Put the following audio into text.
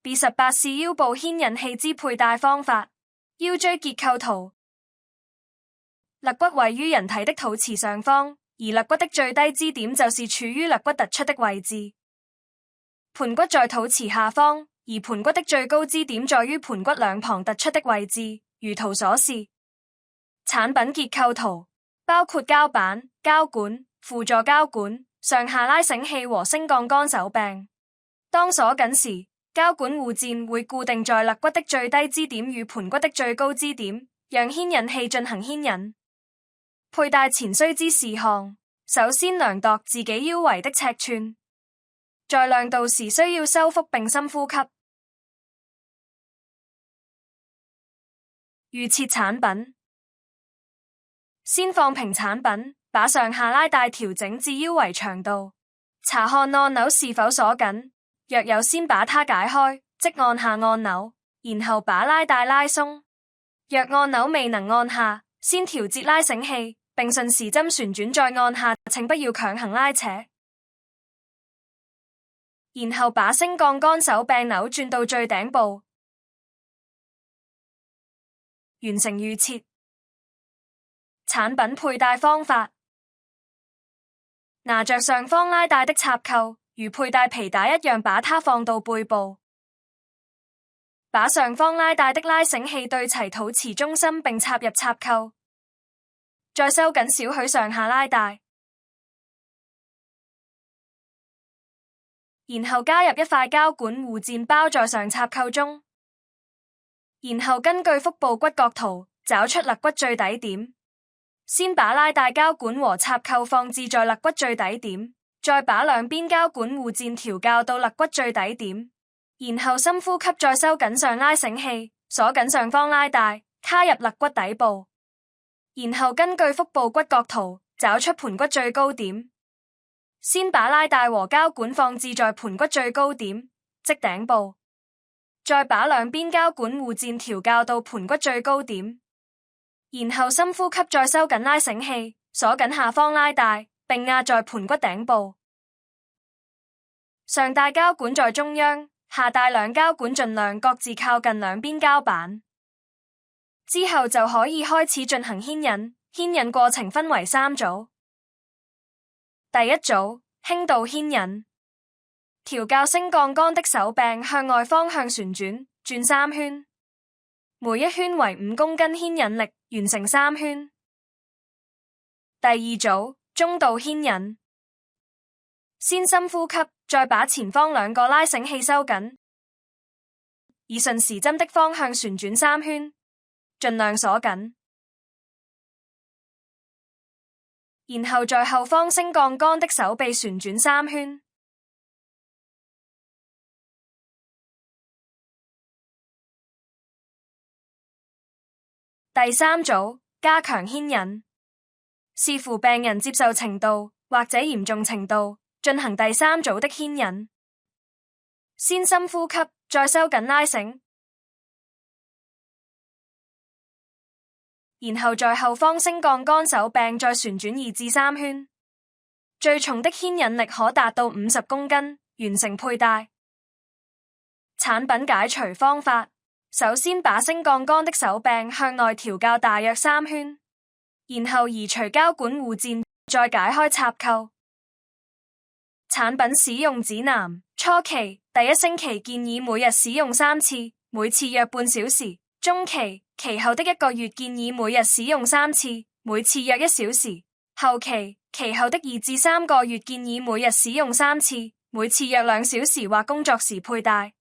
B18 是腰部牽引器之佩戴方法。腰椎結構圖：肋骨位於人體的肚臍上方，而肋骨的最低支點就是處於肋骨突出的位置。盤骨在肚臍下方，而盤骨的最高支點在於盤骨兩旁突出的位置，如圖所示。產品結構圖包括膠板、膠管、輔助膠管、上下拉繩器和升降桿手柄。當鎖緊時，膠管護墊會固定在肋骨的最低支點與盤骨的最高支點，讓牽引器進行牽引。佩戴前須知事項：首先量度自己腰圍的尺寸，在量度時需要收腹並深呼吸。預設產品：先放平產品，把上下拉帶調整至腰圍長度，查看按鈕是否鎖緊。若有，先把它解開，即按下按鈕，然後把拉帶拉鬆。若按鈕未能按下，先調節拉繩器，並順時針旋轉再按下，請不要強行拉扯。然後把升降桿手柄扭轉到最頂部，完成預設。產品佩戴方法：拿着上方拉帶的插扣，如佩戴皮帶一樣，把它放到背部，把上方拉帶的拉繩器對齊肚臍中心並插入插扣，再收緊少許上下拉帶，然後加入一塊膠管護墊包在上插扣中，然後根據腹部骨骼圖找出肋骨最底點，先把拉帶膠管和插扣放置在肋骨最底點，再把兩邊膠管護墊調校到肋骨最底點，然後深呼吸，再收緊上拉繩器，鎖緊上方拉帶，卡入肋骨底部，然後根據腹部骨骼圖找出盤骨最高點，先把拉帶和膠管放置在盤骨最高點，即頂部，再把兩邊膠管護墊調校到盤骨最高點，然後深呼吸，再收緊拉繩器，鎖緊下方拉帶，並壓在盤骨頂部。上帶膠管在中央，下帶兩膠管盡量各自靠近兩邊膠板。之後就可以開始進行牽引。牽引過程分為3組。第一組，輕度牽引，調校升降桿的手柄向外方向旋轉，轉3圈，每一圈為5公斤牽引力，完成3圈。第二組，中度牽引，先深呼吸，再把前方2個拉繩器收緊，以順時針的方向旋轉3圈，盡量鎖緊，然後在後方升降桿的手臂旋轉3圈。第三組，加強牽引，視乎病人接受程度或者嚴重程度，進行第三組的牽引。先深呼吸，再收緊拉繩，然後在後方升降桿手柄再旋轉2至3圈，最重的牽引力可達到50公斤，完成佩戴。產品解除方法：首先把升降桿的手柄向內調校大約3圈，然後移除膠管護墊，再解開插扣。產品使用指南：初期第1星期建議每日使用3次，每次約半小時；中期其後的1個月建議每日使用3次，每次約1小時；後期其後的2至3個月建議每日使用3次，每次約2小時或工作時佩戴。